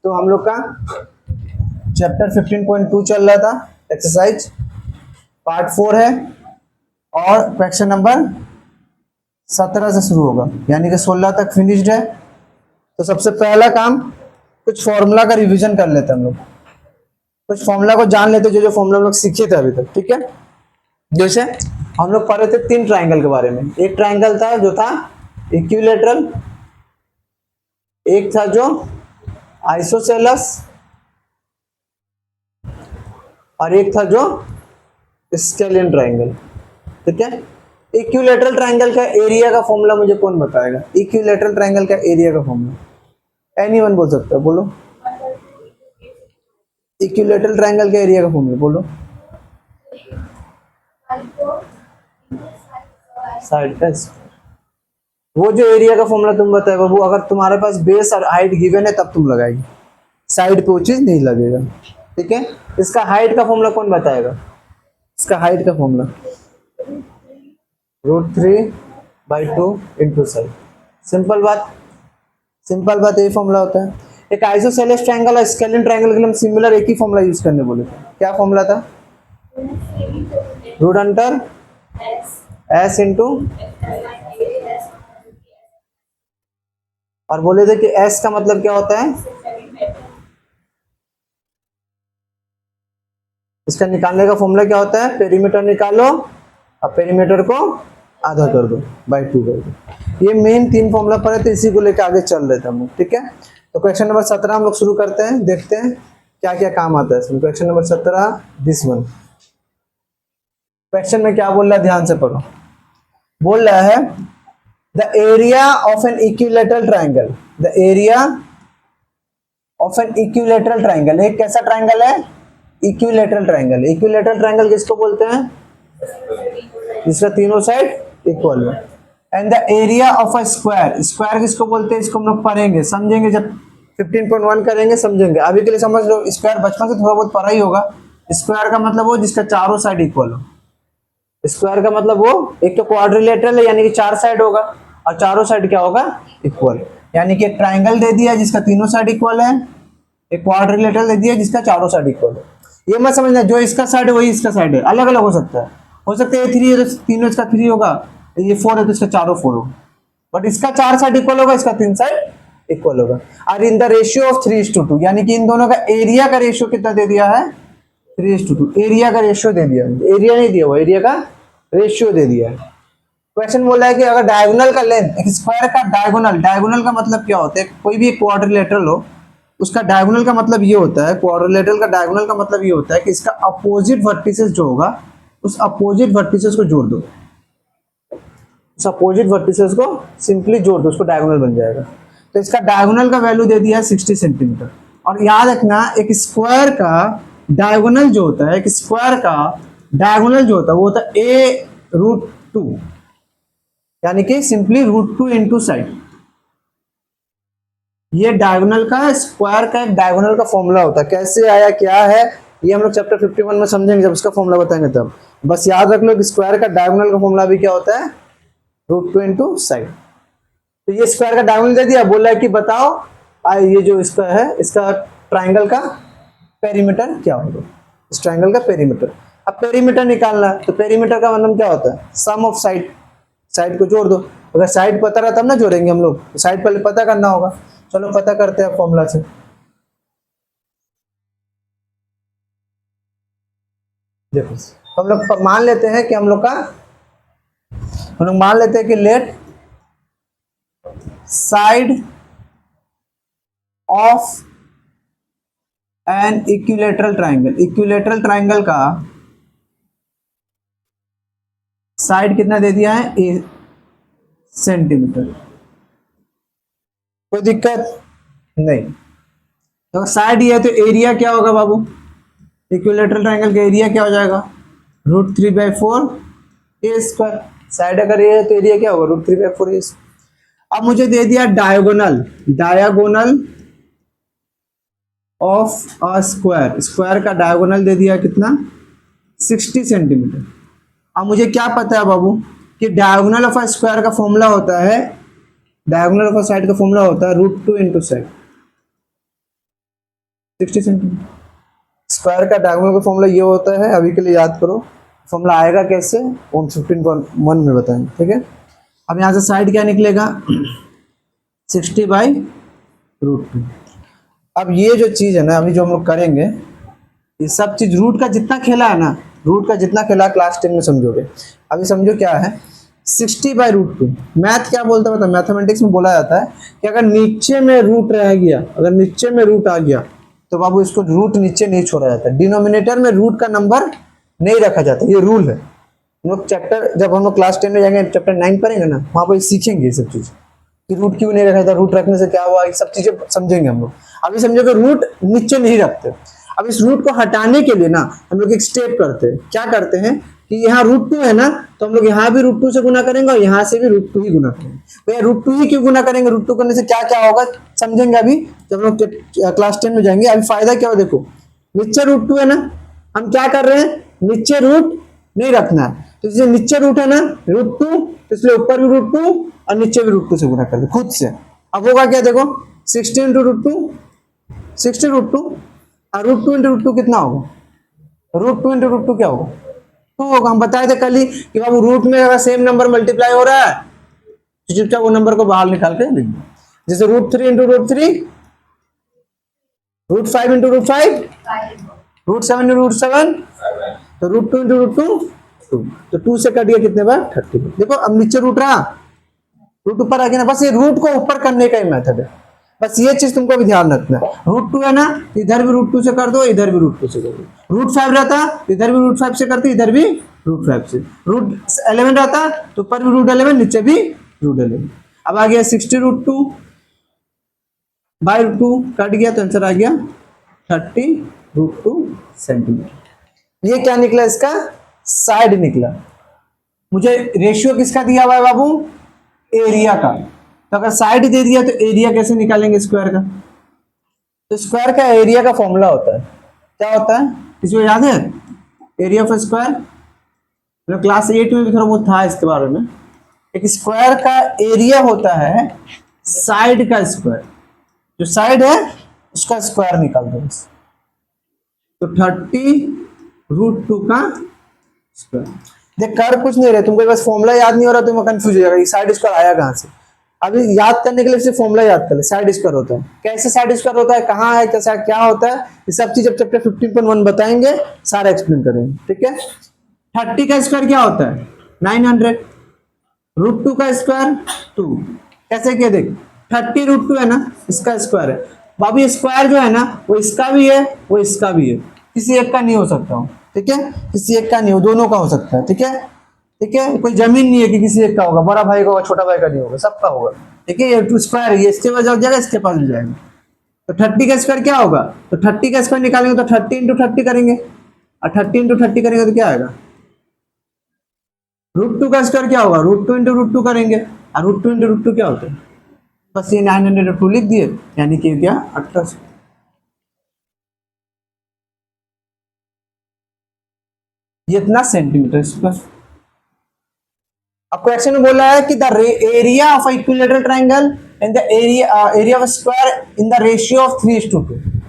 तो हम लोग का चैप्टर 15.2 चल रहा था, एक्सरसाइज पार्ट 4 है और क्वेश्चन नंबर 17 से शुरू होगा, यानी कि 16 तक फिनिश्ड है। तो सबसे पहला काम कुछ फॉर्मूला का रिवीजन कर लेते हैं हम लोग, कुछ फॉर्मूला को जान लेते जो फॉर्मूला हम लोग सीखे थे अभी तक। ठीक है, जैसे हम लोग पढ़े थे 3 ट्राइंगल के बारे में। एक ट्राइंगल था जो था इक्विलेटरल, एक था जो आइसोसेलस और एक था जो स्केलियन ट्राइंगल। ठीक है, इक्विलेटरल ट्राइंगल का एरिया का फॉर्मूला मुझे कौन बताएगा? इक्विलेटरल ट्राइंगल का एरिया का फॉर्मूला एनीवन बोल सकता है, बोलो। इक्विलेटरल ट्राइंगल का एरिया का फॉर्मूला बोलो। साइड का वो जो एरिया का फॉर्मूला तुम बताए बाबू, अगर तुम्हारे पास बेस और हाइट गिवन है तब तुम लगाएगी, साइड पे वो चीज नहीं लगेगा। ठीक है, इसका हाइट का फॉर्मूला कौन बताएगा? इसका हाइट का फॉर्मूला √3/2 इंटू साइड। सिंपल बात, सिंपल बात, यही फॉर्मूला होता है। एक आइसोसेलेस ट्रायंगल और स्केलियन ट्रायंगल के लिए हम सिमिलर एक ही फॉर्मूला यूज करने बोले थे। क्या फॉर्मूला था? √S इंटू, और बोले थे कि S का मतलब क्या होता है? इसका निकालने का फॉर्मूला क्या होता है? पेरीमीटर निकालो और पेरीमीटर को आधा कर दो, बाई 2 कर दो। ये मेन 3 फॉर्मूला पड़े थे, इसी को लेकर आगे चल रहे थे हम लोग। ठीक है, तो क्वेश्चन नंबर 17 हम लोग शुरू करते हैं, देखते हैं क्या क्या काम आता है इसमें। Question number 17 this one. Question में क्या बोल रहा है, ध्यान से पढ़ो। बोल रहा है the area of an equilateral triangle, the area of an equilateral triangle. एक कैसा ट्राइंगल है? Equilateral triangle. इक्विलेटरल ट्राइंगल किसको बोलते हैं? जिसका तीनों साइड इक्वल है। And the area of a square, square किसको बोलते हैं? इसको हम लोग पढ़ेंगे, समझेंगे, जब 15.1 करेंगे समझेंगे। अभी के लिए समझ लो, स्क्वायर बचपन से थोड़ा बहुत पढ़ा ही होगा। स्क्वायर का मतलब वो जिसका चारों साइड इक्वल हो। स्क्वायर का मतलब वो एक तो क्वाड्रिलेटरल है, यानी कि 4 साइड होगा, और चारों साइड क्या होगा? इक्वल। यानी कि एक ट्राइंगल दे दिया जिसका तीनों साइड इक्वल है, एक क्वाड्रिलेटरल दे दिया जिसका चारों साइड इक्वल है। ये मत समझना जो इसका साइड है वही इसका साइड है, अलग अलग हो सकता है। हो सकता है ये 3 है तो तीनों इसका 3 होगा, ये 4 है तो इसका चारों 4 होगा, बट इसका 4 साइड इक्वल होगा, इसका 3 साइड इक्वल होगा। और इन द रेशियो ऑफ 3:2, यानी कि इन दोनों का एरिया का रेशियो कितना दे दिया है? 3:2। एरिया का रेशियो दे दिया, एरिया नहीं दिया, वो एरिया का रेशियो दे दिया है। क्वेश्चन बोला है कि अगर डायगोनल का लेंथ, एक स्क्वायर का डायगोनल, डायगोनल का मतलब क्या होता है? कोई भी क्वाड्रिलेटरल हो उसका डायगोनल का मतलब ये होता है, क्वाड्रिलेटरल का डायगोनल का मतलब ये होता है कि इसका अपोजिट वर्टिसेस जो होगा उस अपोजिट वर्टिसेस को जोड़ दो, उस अपोजिट वर्टिसेस को सिंपली जोड़ दो, उसको डायगोनल बन जाएगा। तो इसका डायगोनल का वैल्यू दे दिया है 60 सेंटीमीटर। और याद रखना, एक स्क्वायर का डायगोनल जो होता है, एक स्क्वायर का डायगोनल जो होता है वो होता है a√2, यानी कि सिंपली √2 इंटू साइड। ये डायगोनल का, स्क्वायर का एक डायगोनल का फॉर्मूला होता है। कैसे आया, क्या है, ये हम लोग चैप्टर 51 में समझेंगे, जब उसका फॉर्मूला बताएंगे तब। बस याद रख लो कि स्क्वायर का डायगोनल का फॉर्मूला भी क्या होता है? √2 इंटू साइड। तो ये स्क्वायर का डायगोनल दे दिया, बोला है कि बताओ ये जो इसका है, इसका ट्राइंगल का पेरीमीटर क्या होगा? इस ट्राइंगल का पेरीमीटर। अब पेरीमीटर निकालना है, तो पेरीमीटर का मतलब क्या होता है? सम ऑफ साइड, साइड को जोड़ दो। अगर साइड पता रहा तब ना जोड़ेंगे हम लोग, तो साइड पहले पता करना होगा। चलो पता करते हैं फॉर्मूला से। देखो हम लोग मान लेते हैं कि हम लोग मान लेते हैं कि let side of an equilateral triangle, equilateral triangle का साइड कितना दे दिया है? 1 सेंटीमीटर। कोई दिक्कत नहीं। तो साइड ये है तो एरिया क्या होगा बाबू? इक्विलेटरल ट्राइंगल का एरिया क्या हो जाएगा? √3/4 ए स्क्वायर। साइड अगर ये है तो एरिया क्या होगा? √3/4 ए। अब मुझे दे दिया diagonal, diagonal of a square, square का डायगोनल दे दिया कितना? 60 सेंटीमीटर। अब मुझे क्या पता है बाबू कि डायगोनल ऑफ अ स्क्वायर का फॉर्मूला होता है, डायगोनल ऑफ अ साइड का फॉर्मूला होता है √2 इंटू साइड। 60 सेंटीमीटर। स्क्वायर का डायगोनल का फॉर्मूला ये होता है, अभी के लिए याद करो। फॉर्मूला आएगा कैसे, 15.1 में बताएंगे, ठीक है। अब यहाँ से साइड क्या निकलेगा, 60/√2। अब ये जो चीज़ है ना, अभी जो हम लोग करेंगे, ये सब चीज़ रूट का जितना खेला है ना, रूट का जितना खेला क्लास 10 में समझोगे। अभी समझो क्या है 60/√2। मैथ क्या बोलता है, मैथमेटिक्स में बोला जाता है कि अगर नीचे में रूट रह गया, अगर नीचे में रूट आ गया तो बाबू इसको रूट नीचे नहीं छोड़ा जाता, डिनोमिनेटर में रूट का नंबर नहीं रखा जाता। ये रूल है। हम लोग चैप्टर, जब हम लोग क्लास 10 में जाएंगे, चैप्टर 9 पढ़ेंगे ना, वहाँ पर सीखेंगे ये सब चीज़ कि रूट क्यों नहीं रखा था, रूट रखने से क्या हुआ, ये सब चीज़ें समझेंगे हम लोग। अभी समझो कि रूट नीचे नहीं रखते। अब इस रूट को हटाने के लिए ना हम लोग एक स्टेप करते हैं। क्या करते हैं कि यहाँ √2 है ना, तो हम लोग यहाँ भी √2 से गुना करेंगे और यहाँ से भी √2 ही गुना करेंगे। भैया √2 ही क्यों गुना करेंगे, √2 करने से क्या क्या होगा समझेंगे अभी जब हम लोग क्लास 10 में जाएंगे। अभी फायदा क्या हो, देखो नीचे √2 है ना, हम क्या कर रहे हैं, नीचे रूट नहीं रखना है, तो इसलिए नीचे रूट है ना √2, इसलिए ऊपर भी √2 और नीचे भी √2 से गुना कर दो खुद से। अब होगा क्या, देखो 60 × √2, 60 √2 और √2 × √2 कितना होगा, √2 × √2 क्या होगा, 2 होगा। हम बताए थे कल ही कि बाबू रूट में अगर सेम नंबर मल्टीप्लाई हो रहा है तो चुपचाप वो नंबर को बाहर निकाल के लिख दो। जैसे √3 × √3, √5 × √5, √7 × √7, तो √2 × √2 2, तो 2 से कट गया कितने बार, 30। देखो अब नीचे रूट रहा, रूट ऊपर आ गया ना, बस ये रूट को ऊपर करने का ही मेथड है। बस ये चीज तुमको भी ध्यान रखना है। √2 है ना, इधर भी √2 से कर दो, इधर भी √2 से कर दो। √5 रहता इधर भी √5 से करते, इधर भी √5 से। √11 रहता तो ऊपर भी √11, नीचे भी √11। अब आ गया 60√2/√2 कट गया तो आंसर आ गया 30√2 सेंटीमीटर। ये क्या निकला, इसका साइड निकला। मुझे रेशियो किसका दिया हुआ है बाबू, एरिया का। तो अगर साइड दे दिया तो एरिया कैसे निकालेंगे स्क्वायर का, तो स्क्वायर का एरिया का फॉर्मूला होता है, क्या होता है किसी को याद है, एरिया ऑफ स्क्वायर। मतलब क्लास 8 में भी थोड़ा बहुत था इसके बारे में। एक स्क्वायर का एरिया होता है साइड का स्क्वायर, जो साइड है उसका स्क्वायर निकाल दो बस। तो 30√2 का स्क्वायर। देख कर कुछ नहीं रहे, तुमको बस फॉर्मूला याद नहीं हो रहा, तुम कंफ्यूज हो जाएगा साइड स्क्वायर आया कहाँ से। अभी याद करने के लिए सिर्फ फॉर्मूला याद कर ले, साइड स्क्वायर होता है, कैसे साइड स्क्वायर होता है, कहाँ है, कैसा क्या होता है, ये सब चीज अब चैप्टर 15.1 बताएंगे, सारा एक्सप्लेन करेंगे, ठीक है। 30 का स्क्वायर क्या होता है, 900। √2 का स्क्वायर 2, कैसे किया देख, 30√2 है ना, इसका स्क्वायर है बाबू। ये स्क्वायर जो है ना वो इसका भी है वो इसका भी है, किसी एक का नहीं हो सकता हूँ, ठीक है, किसी एक का नहीं हो, दोनों का हो सकता है, ठीक है, ठीक है। कोई जमीन नहीं है कि किसी एक का होगा, बड़ा भाई का होगा, छोटा भाई का नहीं होगा, सबका होगा, ठीक है। ये स्क्वायर है, ये इसके पास जाएगा, इसके पास भी जाएगा। तो 30 का स्क्वायर क्या होगा, तो 30 का स्क्वायर निकालेंगे तो 30 × 30 करेंगे, और 30 × 30 करेंगे तो क्या आएगा, √2 का स्क्वायर क्या होगा, √2 × √2 करेंगे, और √2 × √2 क्या होता है, बस ये 902 लिख दिए, यानी कि क्या 1800। ये इतना सेंटीमीटर स्क्वायर। अब क्वेश्चन में बोला है कि the area of equilateral triangle and the area of square in the ratio of 3:2,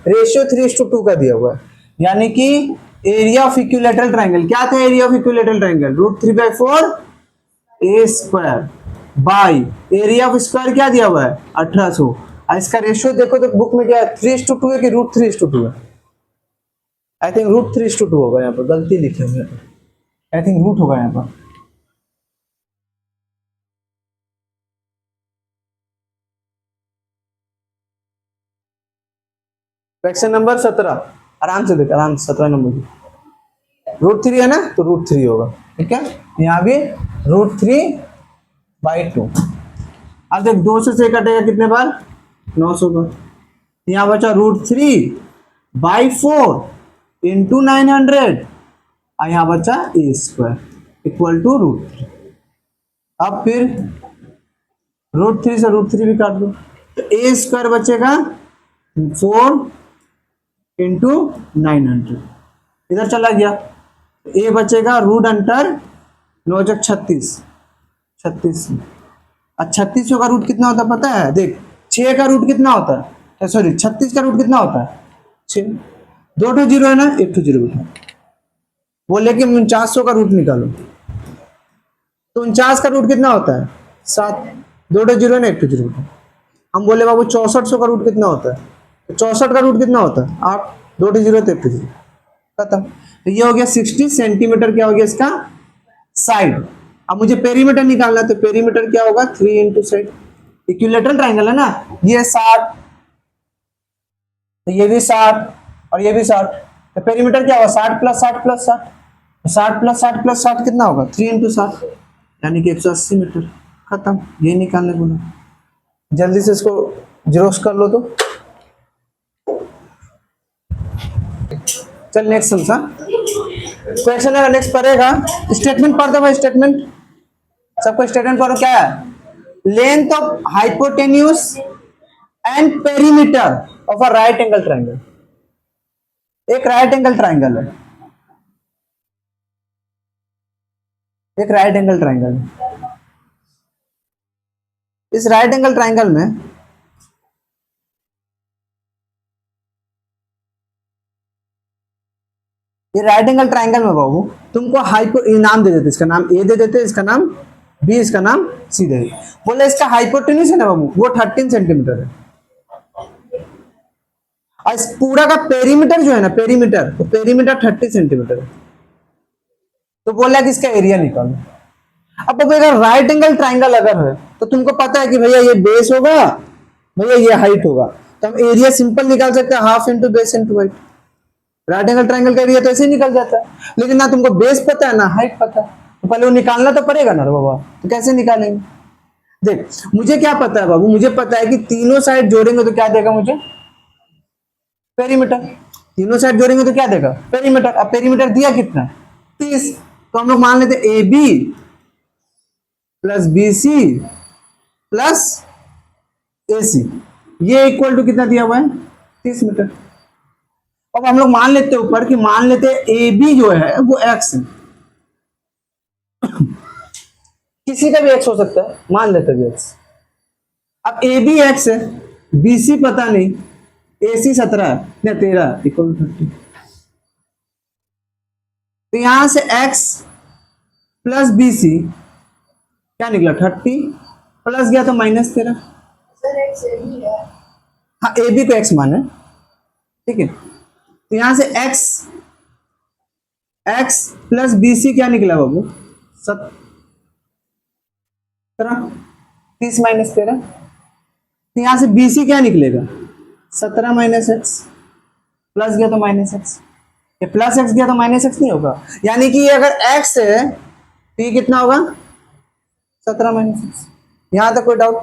ratio 3:2 का दिया हुआ है। यानी कि एरिया ऑफ इक्विलेटरल ट्रायंगल क्या था, area of equilateral triangle √3/4 a square by area of square क्या दिया हुआ है 1800। और इसका रेशियो देखो तो बुक में क्या है, 3:2 है कि √3:2 है, आई थिंक √3:2 होगा, यहाँ पर गलती लिखे हुए, आई थिंक रूट होगा यहाँ पर। क्वेश्चन नंबर 17, आराम से देख, आराम से 17 नंबर की, √3 है ना तो √3 होगा, ठीक है। यहाँ भी √3/2। अब देख 200 से कटेगा कितने बार, 900 बार। यहाँ बचा √3/4 × 900, और यहाँ बचा a स्क्वायर इक्वल टू √3। अब फिर √3 से √3 भी काट दो, तो a स्क्वायर बचेगा 4 × 900, इधर चला गया, a बचेगा √9 36। और 36 का रूट कितना होता है पता है, देख 6 का रूट कितना होता है, सॉरी 36 का रूट कितना होता है 6, 2 ठो जीरो है ना, 1 ठो जीरो बिठा। बोले कि 4900 का रूट निकालो, तो 49 का रूट कितना होता है 7, 2 ठो जीरो है ना, 1 ठो जीरो बिठा। हम बोले बाबू 6400 का रूट कितना होता है, तो 64 का रूट कितना होता है 8, 2 ठो जीरो तो 1 ठो जीरो, खत्म। तो ये हो गया 60 सेंटीमीटर, क्या हो गया इसका साइड। अब मुझे पेरीमीटर निकालना है, तो पेरीमीटर क्या होगा 3 इंटू साइड। इक्विलेटरल ट्राइंगल है ना, ये 60, तो ये भी 60 और ये भी 60, तो पेरीमीटर क्या होगा 60 प्लस 60 प्लस 60, 60 प्लस 60 प्लस 60 कितना होगा 3 इंटू 60, यानी कि 180 मीटर, खत्म। ये निकालने बोला, जल्दी से इसको जेरोक्स कर लो। तो चल नेक्स्ट समझा क्वेश्चन है, नेक्स्ट पढ़ेगा। स्टेटमेंट पढ़ दो भाई, स्टेटमेंट सबको स्टेटमेंट पढ़ो। क्या है, length of hypotenuse and perimeter of a right angle triangle. एक राइट एंगल ट्राइंगल है, एक राइट एंगल ट्राइंगल है। इस राइट एंगल ट्राइंगल में ये राइट एंगल ट्राइंगल में बाबू तुमको नाम दे देते, इसका नाम ए दे देते, इसका नाम बी, इसका नाम सी दे देते। बोले इसका हाइपोटेन्यूज है ना बाबू वो 13 सेंटीमीटर है, और इस पूरा का पेरीमीटर जो है ना, पेरीमीटर, तो पेरीमीटर 30 सेंटीमीटर है। तो बोला कि इसका एरिया निकालो। अब अगर राइट एंगल ट्राइंगल अगर है तो तुमको पता है कि भैया ये बेस होगा, भैया ये हाइट होगा, तो हम एरिया सिंपल निकाल सकते हैं, half into base into height. Right angle triangle का एरिया तो ऐसे ही निकल जाता है, लेकिन ना तुमको बेस पता है ना हाइट पता है, तो पहले वो निकालना तो पड़ेगा ना बाबा। तो कैसे निकालेंगे, देख मुझे क्या पता है बाबू, मुझे पता है कि तीनों साइड जोड़ेंगे तो क्या देगा मुझे पेरीमीटर, तीनों साइड जोड़ेंगे तो क्या देगा पेरीमीटर। अब पेरीमीटर दिया कितना 30, तो हम लोग मान लेते A B plus B C plus A C, ये इक्वल टू कितना दिया हुआ है 30 मीटर। अब हम लोग मान लेते हैं ऊपर कि मान लेते हैं ए बी जो है वो एक्स है, किसी का भी एक्स हो सकता है, मान लेते हैं एक्स। अब ए बी एक्स है, बी सी पता नहीं, ए सी 17 या 13 इक्वल टू 30। तो यहां से x प्लस बी सी क्या निकला 30, प्लस गया तो -13। हाँ ए बी को x माने, ठीक है। तो यहां से x प्लस बी सी क्या निकला बाबू 17, 30 माइनस 13। तो यहां से बी सी क्या निकलेगा 17 माइनस एक्स, प्लस गया तो माइनस एक्स, ये प्लस एक्स गया तो माइनस एक्स नहीं होगा, यानी कि अगर x है तो ये कितना होगा 17 माइनस एक्स। यहां तक कोई डाउट।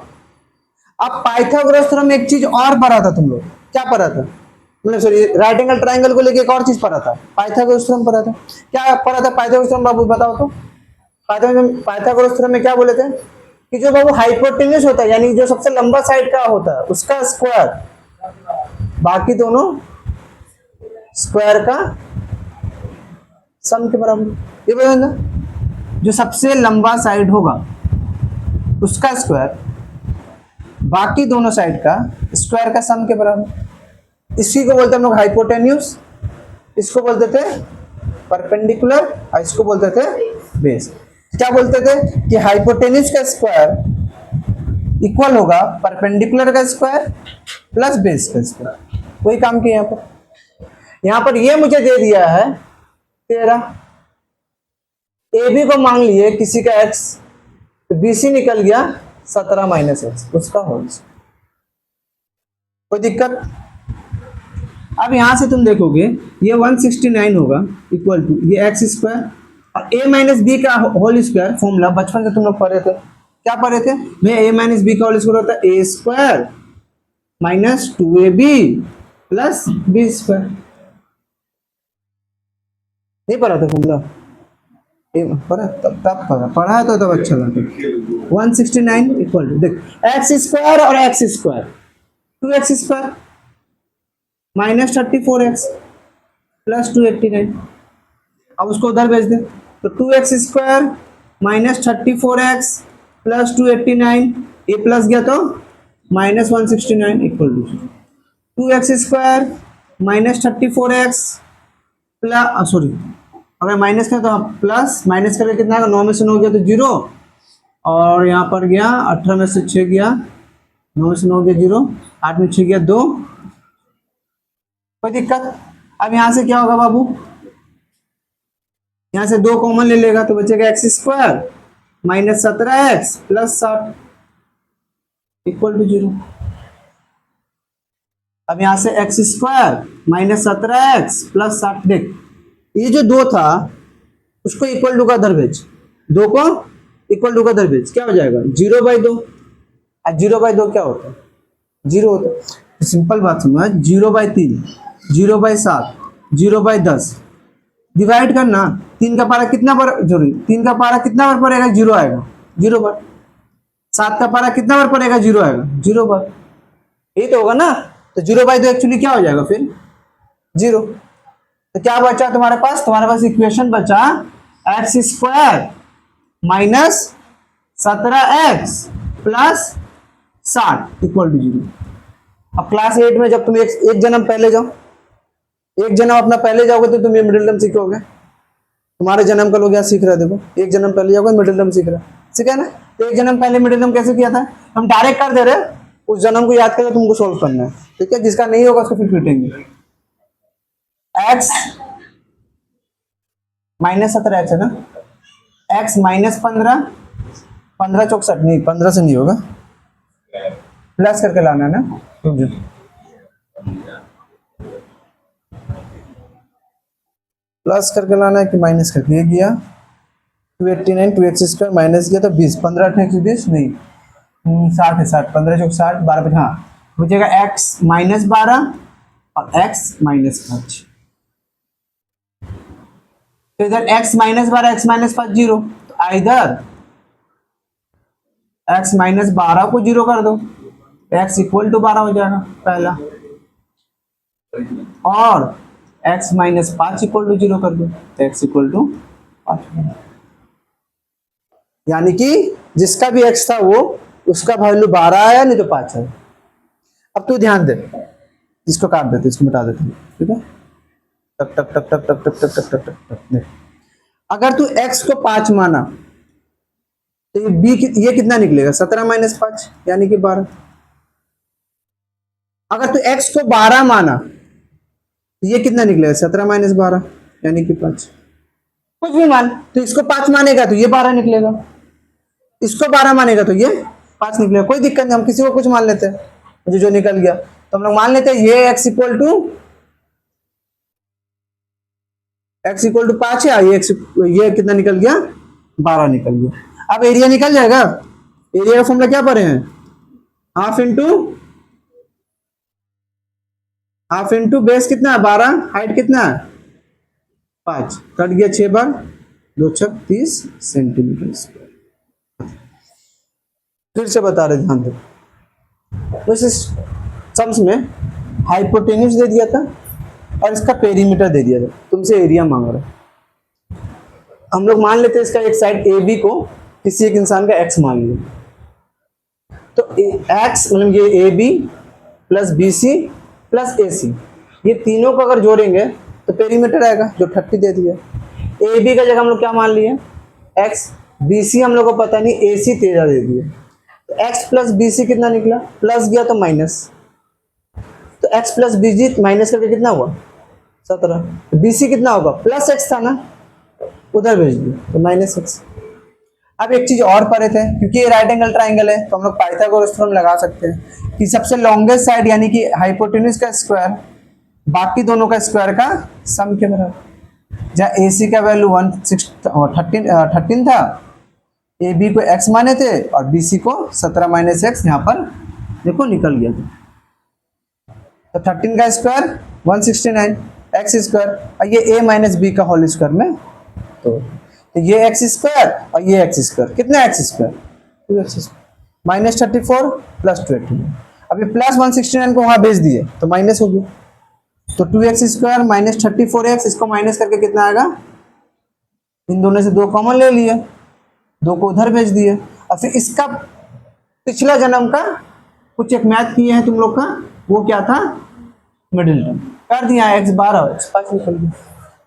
अब पाइथागोरस थ्योरम में एक चीज और पढ़ा था तुम लोग, क्या पढ़ा था, मतलब सॉरी राइट एंगल ट्राइंगल को लेके एक और चीज पढ़ा था, पाइथागोरस थ्योरम पढ़ा था। क्या पढ़ा था पाइथागोरस थ्योरम बाबू बताओ तो। पाइथागोरस थ्योरम में क्या बोले थे कि जो बाबू हाइपोटेन्यूज होता है, यानी जो सबसे लंबा साइड का होता है उसका स्क्वायर बाकी दोनों स्क्वायर का सम के बराबर। ये बोला ना, जो सबसे लंबा साइड होगा उसका स्क्वायर बाकी दोनों साइड का स्क्वायर का सम के बराबर। इसी को बोलते हैं हम लोग हाइपोटेन्यूज, इसको बोलते थे परपेंडिकुलर और इसको बोलते थे बेस। क्या बोलते थे कि हाइपोटेन्यूज का स्क्वायर इक्वल होगा परपेंडिकुलर का स्क्वायर प्लस बेस का स्क्वायर। वही काम किया यहाँ पर ये मुझे दे दिया है 13, ए बी को मांग लिए किसी का x, तो बी सी निकल गया 17 माइनस एक्स उसका होल। कोई दिक्कत। अब यहां से तुम देखोगे ये 169 होगा इक्वल टू ये एक्स स्क्वायर और a माइनस बी का होल स्क्वायर। फॉर्मूला बचपन से तुम लोग पढ़े थे, क्या पढ़े थे मैं, a माइनस बी का होल स्क्वायर होता है A square minus 2ab plus B square. नहीं पढ़ा था फॉर्मूला, पढ़ा तब पढ़ा है तो तब अच्छा लगा। 169 इक्वल टू देख एक्स स्क्वायर और x square 2x square minus 34x plus 289। अब उसको उधर भेज दे तो 2x square minus 34x plus 289, ये प्लस गया तो minus 169 equal to 2x square -34x plus, sorry, अगर माइनस करें तो प्लस, माइनस करके कितना आएगा, 9 में से 9 गया तो 0, और यहाँ पर गया 18 में से 6 गया, 9 में से 9 गया 0, 8 में 6 गया 2, कोई दिक्कत। अब यहाँ से क्या होगा बाबू, यहाँ से 2 कॉमन ले लेगा तो बचेगा x² -17x plus 60 equal to 0। अब यहाँ से x² -17x प्लस 60, देख ये जो 2 था उसको इक्वल टू का दर भेज, 2 को इक्वल टू का दर भेज, क्या हो जाएगा 0/2। और 0/2 क्या होता है, 0 होता है। तो सिंपल बात समझ, 0/3, 0/7, 0/10 डिवाइड करना, 3 का पारा कितना बार जरूरी, 3 का पारा कितना बार पड़ेगा, 0 आएगा, 0 बार। 7 का पारा कितना बार पड़ेगा, 0 आएगा, 0 बार। यही तो होगा ना। तो 0/2 एक्चुअली क्या हो जाएगा फिर 0। तो क्या बचा तुम्हारे पास इक्वेशन बचा x² -17x plus 60 equal to 0। अब क्लास 8 में जब तुम एक जन्म पहले जाओ, एक जन्म अपना पहले जाओगे तो तुम ये मिडिल टर्म सीखोगे। तुम्हारे जन्म का लोग यहाँ सीख रहे, देखो एक जन्म पहले जाओगे मिडिल टर्म सीख रहा, ठीक है ना। तो एक जन्म पहले मिडिल टर्म कैसे किया था, हम डायरेक्ट कर दे रहे, उस जन्म को याद करके तुमको सोल्व करना है, ठीक है। जिसका नहीं होगा उसको फिर पीटेंगे। x -17x है ना, x -15, 15 चौक 60, नहीं 15 से नहीं होगा, प्लस करके लाना है ना, प्लस करके लाना है कि माइनस करके, ये किया 289, 2x² माइनस किया तो 20, 15 8 120, नहीं 60 है, 60, 15 चौक 60, 12 हाँ बचेगा x -12 और x -5। तो इधर x -12 x -5 0, तो इधर x -12 को 0 कर दो, x इक्वल टू 12 हो जाएगा पहला, और x -5 इक्वल टू 0 कर दो, तो x इक्वल टू 5। यानी कि जिसका भी x था वो उसका वैल्यू 12 आया, नहीं तो 5 है। अब तू ध्यान दे, इसको काट देते, इसको मिटा देते, ठीक है। टक टक टक टक टक टक टक टक टक टक। अगर तू x को 5 माना तो ये b ये कितना निकलेगा, 17 - 5 यानी कि 12। अगर तू x को 12 माना तो ये कितना निकलेगा, 17 - 12 यानी कि 5। कुछ भी मान, तो इसको 5 मानेगा तो ये 12 निकलेगा, इसको 12 मानेगा तो ये 5 निकलेगा, कोई दिक्कत नहीं। हम किसी को कुछ मान लेते हैं, मुझे जो निकल गया तो हम लोग मान लेते हैं ये x इक्वल टू 5 है, ये कितना निकल गया, 12 निकल गया। अब एरिया निकल जाएगा, एरिया का फॉर्मूला क्या पढ़े हैं, हाफ इंटू बेस कितना है 12, हाइट कितना है 5, कट गया 6 बार, 2 छक 30 सेंटीमीटर स्क्वायर। फिर से बता रहे, ध्यान दो, वैसे सम्स में हाइपोटेन्यूज दे दिया था और इसका पेरीमीटर दे दिया था, तुमसे एरिया मांग रहा है। हम लोग मान लेते हैं इसका एक साइड ए बी को किसी एक इंसान का x मान लिया, तो x मतलब ये A B plus B C plus A C, ये तीनों को अगर जोड़ेंगे तो पेरीमीटर आएगा जो 30 दे दिया। ए बी का जगह हम लोग क्या मान लिए x, बी सी हम लोग को पता नहीं, ए सी 13 दे दिया, तो x प्लस बी सी कितना निकला, प्लस गया तो माइनस, तो x plus B c minus करके कितना हुआ 17, तो बी सी कितना होगा, प्लस x था ना, उधर भेज दिया तो -x। अब एक चीज और पढ़े थे, क्योंकि ये राइट एंगल ट्राइंगल है तो हम लोग पाइथागोरस थ्योरम लगा सकते हैं कि सबसे लॉन्गेस्ट साइड यानी कि हाइपोटेन्यूज का स्क्वायर बाकी दोनों का स्क्वायर का सम के बराबर। जहाँ AC का वैल्यू 13 था, AB को x माने थे और BC को 17 - x, यहाँ पर देखो निकल गया था। तो 13 का स्क्वायर 169 x स्क्वायर, और ये a - b का होल स्क्वायर में, तो ये x स्क्वायर और ये x स्क्वायर, कितना x square 2x square, -34 plus 20। अब ये प्लस 169 को वहां भेज दिए तो माइनस हो गया, तो 2x स्क्वायर -34x, इसको माइनस करके कितना आएगा, इन दोनों से 2 कॉमन ले लिए, 2 को उधर भेज दिए। और फिर इसका पिछला जन्म का कुछ एक मैथ किए हैं तुम लोग का, वो क्या था, मिडिल टर्म कर दिया, x 12 x 5 निकल गया।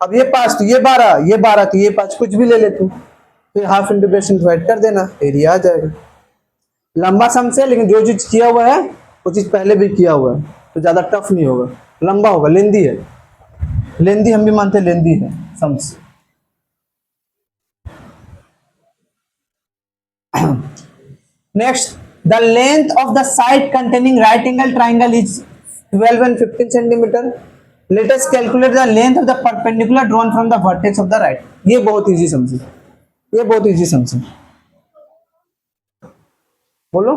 अब ये 5 तो ये 12, ये 12 तो ये 5, कुछ भी ले ले तू, फिर हाफ इंटू बेस डिवाइड कर देना, एरिया आ जाएगा। लंबा सम से, लेकिन जो चीज किया हुआ है वो चीज पहले भी किया हुआ है, तो ज्यादा टफ नहीं होगा, लंबा होगा, लेंदी है, लेंदी हम भी मानते हैं, लेंदी है sums. Next, the length of the side containing right angle triangle is 12 and 15 centimetre. Let us calculate the length of the perpendicular drawn from the vertex of the right. ये बहुत इजी समझे, ये बहुत इजी समझे, बोलो।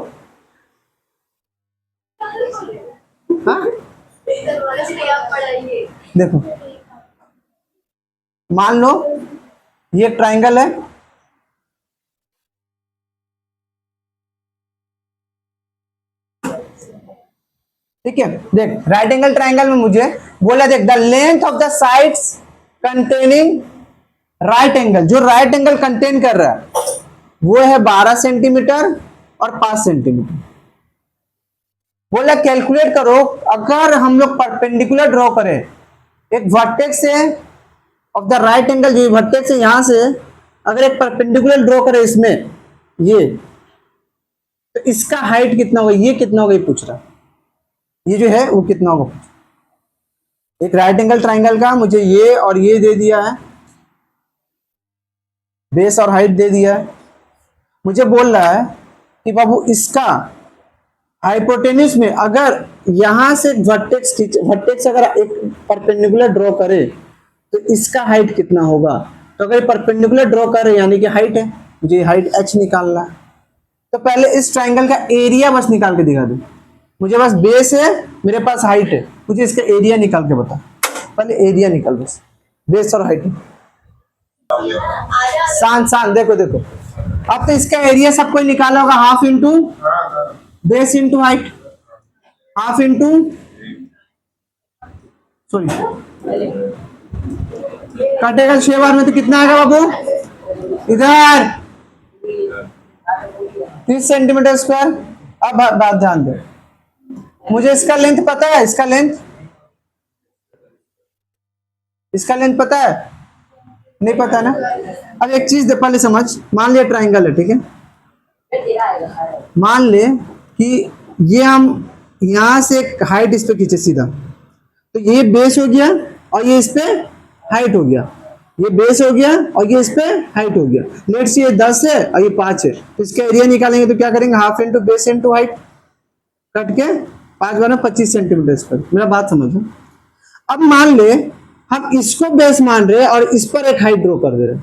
हाँ देखो, मान लो ये ट्राइंगल है, ठीक है। देख राइट एंगल ट्राइंगल में मुझे बोला, देख the length of the sides containing right angle, जो राइट एंगल कंटेन कर रहा है वो है 12 सेंटीमीटर और 5 सेंटीमीटर। बोला कैलकुलेट करो, अगर हम लोग परपेंडिकुलर ड्रॉ करें एक वर्टेक्स से ऑफ द राइट एंगल, जो वर्टेक्स है यहां से अगर एक परपेंडिकुलर ड्रॉ करें इसमें ये, तो इसका हाइट कितना होगा, ये कितना होगा, ये पूछ रहा, ये जो है वो कितना होगा। एक राइट एंगल ट्राइंगल का मुझे ये और ये दे दिया है, बेस और हाइट दे दिया है, मुझे बोल रहा है कि बाबू इसका हाइपोटेन्यूज में अगर यहां से वर्टेक्स अगर एक परपेंडिकुलर ड्रॉ करे तो इसका हाइट कितना होगा। तो अगर परपेंडिकुलर ड्रॉ करे यानी कि हाइट है, मुझे हाइट h निकालना है, तो पहले इस ट्राइंगल का एरिया बस निकाल के दिखा दो। मुझे बस बेस है, मेरे पास हाइट है, मुझे इसका एरिया निकाल के बता, पहले एरिया निकाल, बस बेस और हाइट। शान देखो देखो, अब तो इसका एरिया सबको निकाला होगा, half into base into height, half into sorry काटेगा 6 बार में तो कितना आएगा बाबू, इधर 30 सेंटीमीटर स्क्वायर। अब बात ध्यान दो, मुझे इसका लेंथ पता है, इसका लेंथ पता है, नहीं पता ना। अब एक चीज दे पहले समझ, मान लिया ट्राइंगल है, ठीक है, मान ले कि ये हम यहां से एक हाइट इस पे खींचे सीधा, तो ये बेस हो गया और ये इस पे हाइट हो गया, ये बेस हो गया और ये इस पे हाइट हो गया। लेट्स ये 10 है और ये 5 है, तो इसका एरिया निकालेंगे तो क्या करेंगे, half into base into height, cut के 5 बार में 25 सेंटीमीटर स्क्वायर। मेरा बात समझो, अब मान ले हम इसको बेस मान रहे और इस पर एक हाइट ड्रॉ कर दे रहे,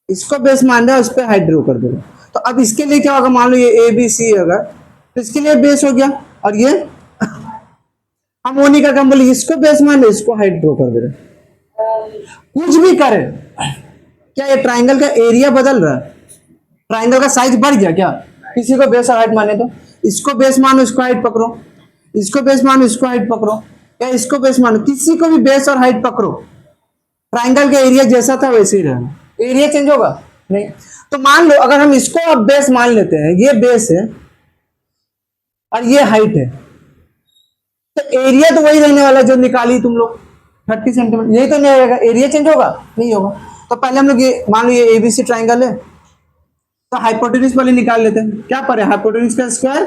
इसको बेस मान रहे और इस पर हाइट ड्रॉ कर दे रहे, तो अब इसके लिए क्या होगा, मान लो ये ABC अगर, तो इसके लिए बेस हो गया और ये हम वो नहीं करके हम बोले इसको बेस मान रहे, इसको हाइट ड्रॉ कर दे रहे। कुछ भी करे, क्या ये ट्राइंगल का एरिया बदल रहा है, ट्राइंगल का साइज बढ़ गया क्या, किसी को बेस और हाइट माने तो इसको बेस मानो इसको हाइट पकड़ो, इसको बेस मानो इसको हाइट पकड़ो, या इसको बेस मानो, किसी को भी बेस और हाइट पकड़ो, ट्राइंगल का एरिया जैसा था वैसे ही रहना, एरिया चेंज होगा नहीं। तो मान लो अगर हम इसको अब बेस मान लेते हैं, ये बेस है और ये हाइट है, तो एरिया तो वही रहने वाला जो निकाली तुम लोग 30 सेंटीमीटर, यही तो नहीं रहेगा, एरिया चेंज होगा नहीं होगा। तो पहले हम लोग ये मान लो ये ABC ट्राइंगल है, तो हाइपोटेन्यूज पहले निकाल लेते हैं, क्या पढ़े, हाइपोटेन्यूज का square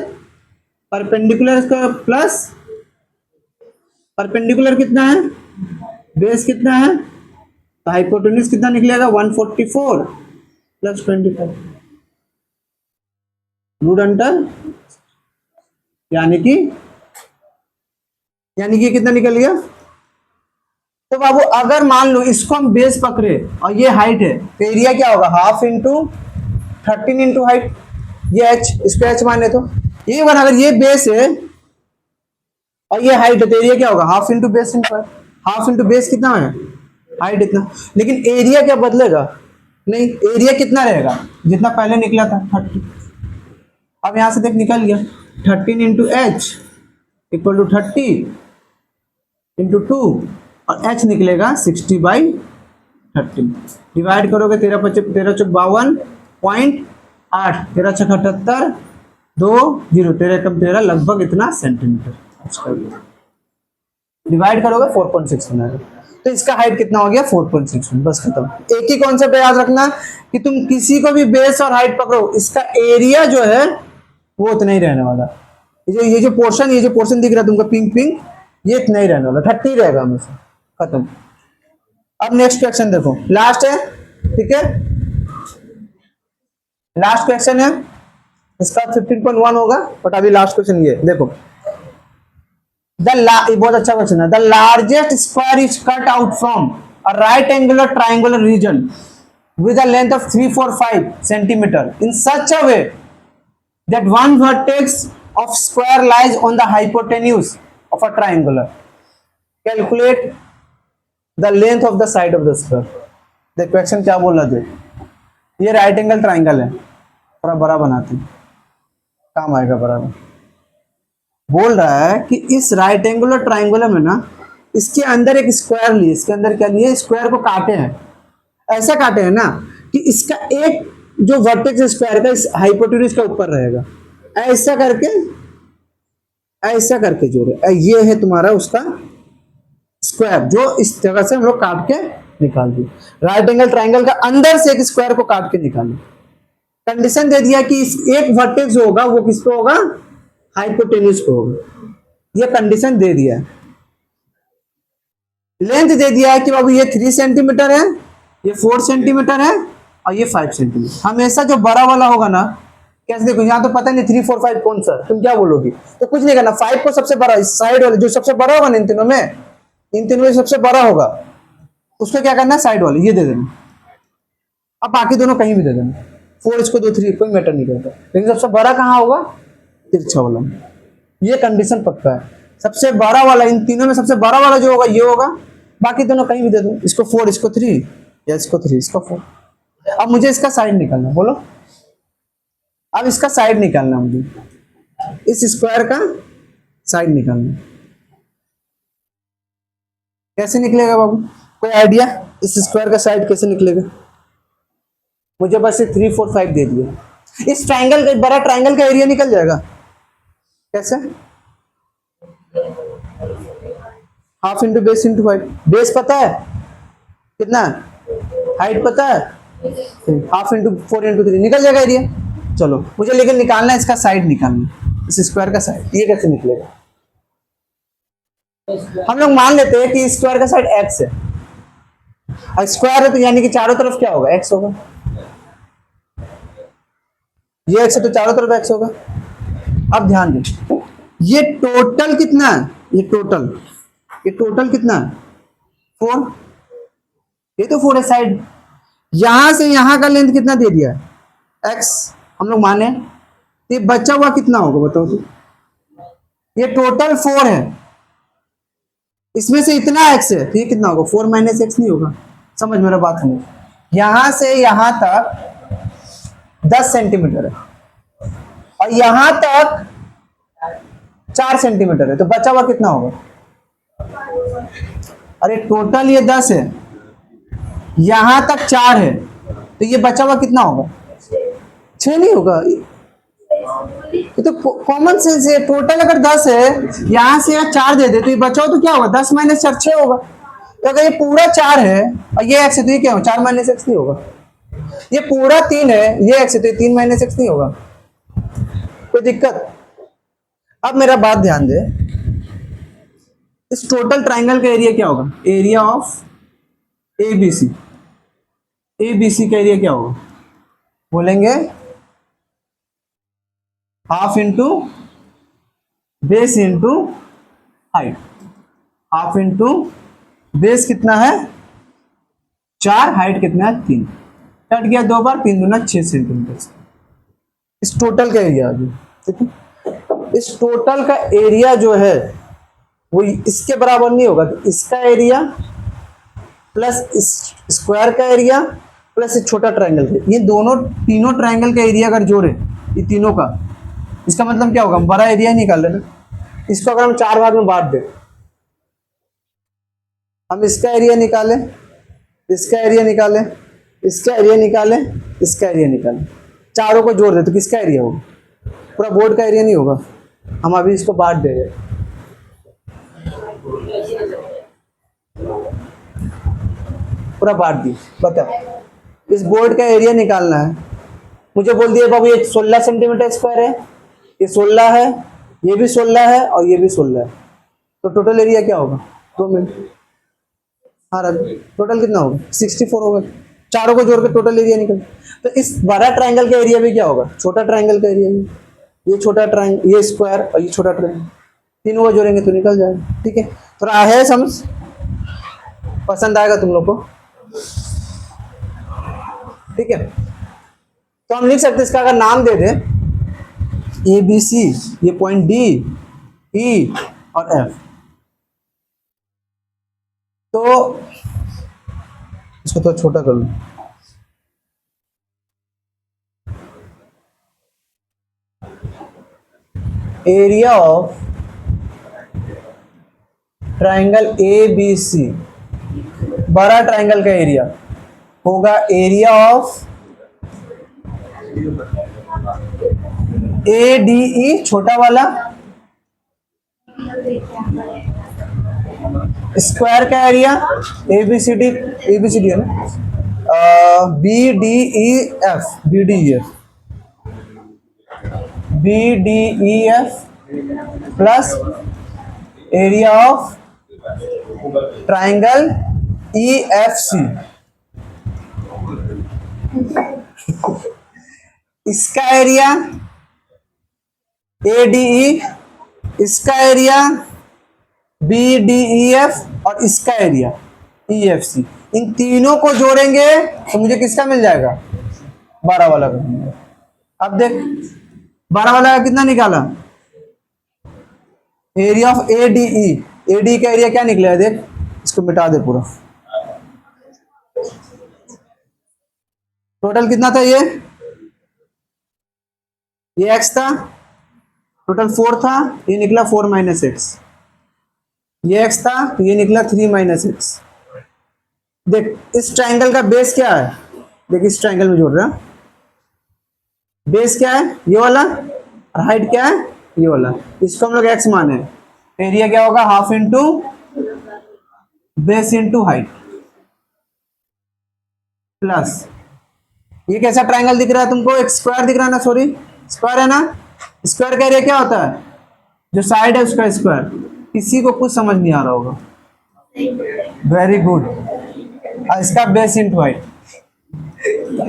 perpendicular square plus perpendicular कितना है, बेस कितना है, तो हाइपोटेन्यूज कितना निकलेगा 144 प्लस 25 रूट अंडर, यानी कि कितना निकल गया। तो बाबू अगर मान लो इसको हम बेस पकड़े और ये हाइट है, तो एरिया क्या होगा, हाफ इंटू 13 इंटू हाइट, ये h, इसको h माने तो ये बार, अगर ये बेस है और ये हाइट है तो एरिया क्या होगा, half into base into height, half into base कितना है, हाइट इतना, लेकिन एरिया क्या बदलेगा नहीं, एरिया कितना रहेगा जितना पहले निकला था 30। अब यहां से देख निकल गया 13 into h equal to 30 into 2 और h निकलेगा 60/13, डिवाइड करोगे 13 चौक 52.8, 13 छक 78, 2 0, 13 कम 13 लगभग इतना सेंटीमीटर। डिवाइड करोगे 4.6 बनाएगा। तो इसका हाइट कितना हो गया 4.6, बस खत्म। एक ही कॉन्सेप्ट याद रखना कि तुम किसी को भी बेस और हाइट पकड़ो, इसका एरिया जो है वो उतना ही रहने वाला। ये जो पोर्शन दिख रहा है तुमको पिंक पिंक, ये इतना ही रहने वाला, 30 रहेगा हमेशा, खत्म। अब नेक्स्ट क्वेश्चन देखो, लास्ट है, ठीक है, लास्ट क्वेश्चन है, इसका 15.1 होगा, बट अभी लास्ट क्वेश्चन ये देखो। बहुत अच्छा क्वेश्चन है। The largest square is cut out from a right angular triangular region with a length of 345 centimeter in such a way that one vertex of square lies on the hypotenuse of a triangular. Calculate the length of the side of the square. The question क्या बोल रहा थे, ये right angle triangle है, थोड़ा बड़ा बनाते हैं, काम आएगा बराबर। बोल रहा है कि इस राइट एंगुलर ट्राइंगुलर में ना, इसके अंदर एक स्क्वायर लिए, इसके अंदर क्या लिए, स्क्वायर को काटे हैं, ऐसा काटे हैं ना कि इसका एक जो वर्टेक्स स्क्वायर का इस हाइपोटेन्यूज का ऊपर रहेगा, ऐसा करके जोड़े, ये है तुम्हारा उसका स्क्वायर, जो इस जगह से हम लोग काट के निकाल दिए। राइट एंगल ट्राइंगल का अंदर से एक स्क्वायर को काट के निकाले। कंडीशन दे दिया कि इस एक वर्टेक्स जो होगा वो किस पे होगा, हाइपोटेन्यूज पे होगा, ये कंडीशन दे दिया। लेंथ दे दिया है कि बाबू ये 3 सेंटीमीटर है, ये 4 सेंटीमीटर है और ये 5 सेंटीमीटर। हमेशा जो बड़ा वाला होगा ना, कैसे देखो यहाँ तो पता नहीं 3 4 5 कौन सा, तुम क्या बोलोगी, तो कुछ नहीं करना, 5 को सबसे बड़ा, इस साइड वाले जो सबसे बड़ा होगा ना इन तीनों में सबसे बड़ा होगा, उसको क्या करना है, साइड वाले ये दे देना। अब बाकी दोनों कहीं भी दे देना, 4 इसको 2 3 कोई मैटर नहीं करता, लेकिन सबसे बड़ा कहाँ होगा, तिरछा वाला। ये कंडीशन पक्का है, सबसे बड़ा वाला, इन तीनों में सबसे बड़ा वाला जो होगा ये होगा, बाकी दोनों कहीं भी दे दो, इसको 4 इसको 3 या इसको 3 इसको 4। अब मुझे इसका साइड निकालना, बोलो, अब इसका साइड निकालना, मुझे इस स्क्वायर का साइड निकालना। कैसे निकलेगा बाबू, कोई आइडिया, इस स्क्वायर का साइड कैसे निकलेगा? मुझे बस ये 3 4 5 दे दिया, इस ट्राइंगल का, बड़ा ट्राइंगल का एरिया निकल जाएगा। कैसे, half into base into height. Base पता है कितना, हाइट पता है, हाफ इंटू 4 इंटू 3 निकल जाएगा एरिया। चलो मुझे लेकिन निकालना है इसका साइड निकालना, इस स्क्वायर का साइड, ये कैसे निकलेगा? हम लोग मान लेते हैं कि स्क्वायर का साइड x है, और स्क्वायर है तो यानी कि चारों तरफ क्या होगा, x होगा। ये x है तो चारों तरफ x होगा। अब ध्यान दें, ये टोटल कितना है, ये टोटल कितना है, 4, ये तो 4 है साइड। यहां से यहां का लेंथ कितना दे दिया है, x, हम लोग माने, ये बचा हुआ कितना होगा बताओ तो, ये टोटल 4 है, इसमें से इतना x है तो ये कितना होगा, 4 माइनस x नहीं होगा। समझ मेरा बात समझ, यहां से यहां तक 10 सेंटीमीटर है और यहां तक 4 सेंटीमीटर है, तो बचा हुआ कितना होगा, अरे टोटल ये 10 है, यहां तक 4 है, तो ये बचा हुआ कितना होगा, 6 नहीं होगा। ये तो कॉमन सेंस है, टोटल अगर 10 है, यहां से 4 दे दे तो ये बचाओ तो क्या होगा, 10 माइनस 4 6 होगा। तो अगर ये पूरा 4 है और ये x है तो ये क्या होगा, 4 माइनस x नहीं होगा। ये पूरा 3 है, ये x है तो ये 3 माइनस x नहीं होगा। कोई दिक्कत? अब मेरा बात ध्यान दे, इस टोटल ट्राइंगल का एरिया क्या होगा, एरिया ऑफ ABC, ABC का एरिया क्या होगा, बोलेंगे half into base into height. Half into base कितना है 4, हाइट कितना है 3, कट गया 2 बार, 3 दूना 6 सेंटीमीटर। इस टोटल का एरिया जो, ठीक है, इस टोटल का एरिया जो है वो इसके बराबर नहीं होगा, तो इसका एरिया प्लस इस स्क्वायर का एरिया प्लस इस छोटा ट्राइंगल का, ये दोनों तीनों ट्राइंगल का एरिया अगर जोड़े, ये तीनों का, इसका मतलब क्या होगा, हम बड़ा एरिया ही निकाल लेना। इसको अगर हम 4 भाग में बांट दें, हम इसका एरिया निकालें, इसका एरिया निकालें, इसका एरिया निकालें, इसका एरिया निकालें, चारों को जोड़ दे तो किसका एरिया होगा, पूरा बोर्ड का एरिया नहीं होगा। हम अभी इसको बांट दे रहे, पूरा बांट दी। बताओ, इस बोर्ड का एरिया निकालना है। मुझे बोल दिया बाबू ये 16 सेंटीमीटर स्क्वायर है, ये 16 है, ये भी 16 है और ये भी 16 है, तो टोटल एरिया क्या होगा? 2 मिनट। हाँ रवि, टोटल कितना होगा? 64 होगा। चारों को जोड़ के टोटल एरिया निकल। तो इस बड़ा ट्रायंगल का एरिया भी क्या होगा? छोटा ट्रायंगल का एरिया भी। ये छोटा ट्रायंगल, ये स्क्वायर और ये छोटा ट्रायंगल, तीनों को जोड़ेंगे तो निकल जाएगा। ठीक है, थोड़ा है समझ, पसंद आएगा तुम लोग को। ठीक है, तो हम लिख सकते हैं इसका अगर नाम दे दे ए बी सी, ये पॉइंट डी ई और एफ, तो इसको तो छोटा कर लो। Area of triangle A B C, बड़ा ट्रायंगल का एरिया होगा area of A D E, छोटा वाला स्क्वायर का area, A B C D है ना, B D E F, B D E F, B D E F plus area of triangle E F C. इसका area A D E, इसका area B D E F और इसका area ई F सी, इन तीनों को जोड़ेंगे तो मुझे किसका मिल जाएगा? 12 वाला का। अब देख 12 वाला का कितना निकाला? Area of A D E, A D का एरिया क्या निकला है? देख, इसको मिटा दे पूरा। टोटल कितना था? ये x था, टोटल 4 था, ये निकला 4 माइनस एक्स। ये x था तो ये निकला 3 माइनस एक्स। देख इस ट्रायंगल का बेस क्या है? देख इस ट्रायंगल में जोड़ रहा, बेस क्या है? ये वाला, और हाइट क्या है? ये वाला। इसको हम लोग x माने, एरिया क्या होगा? Half into base into height plus, ये कैसा ट्रायंगल दिख रहा है तुमको? एक स्क्वायर दिख रहा है ना, सॉरी स्क्वायर है ना। स्क्वायर का एरिया क्या होता है? जो साइड है उसका स्क्वायर। किसी को कुछ समझ नहीं आ रहा होगा, वेरी गुड। इसका बेस इंटू हाइट,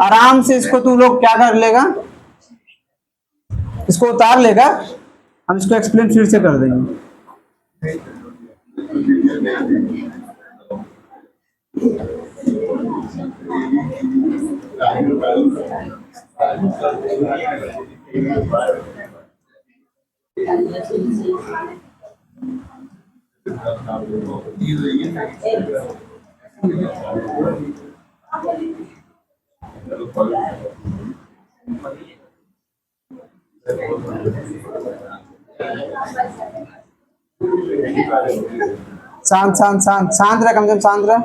आराम से इसको तू लोग क्या कर लेगा? इसको उतार लेगा, हम इसको एक्सप्लेन फिर से कर देंगे। शांत शांत शांत शांत रह, कम से कम शांत रह।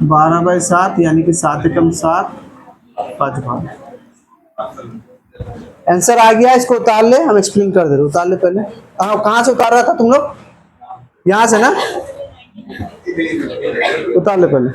12/7 यानी कि 7 एकम 7, 5 भाग। आंसर आ गया, इसको उतार ले, हम एक्सप्लेन कर दे रहे। उतार ले पहले। कहाँ से उतार रहा था तुम लोग? यहाँ से ना, उतार ले पहले।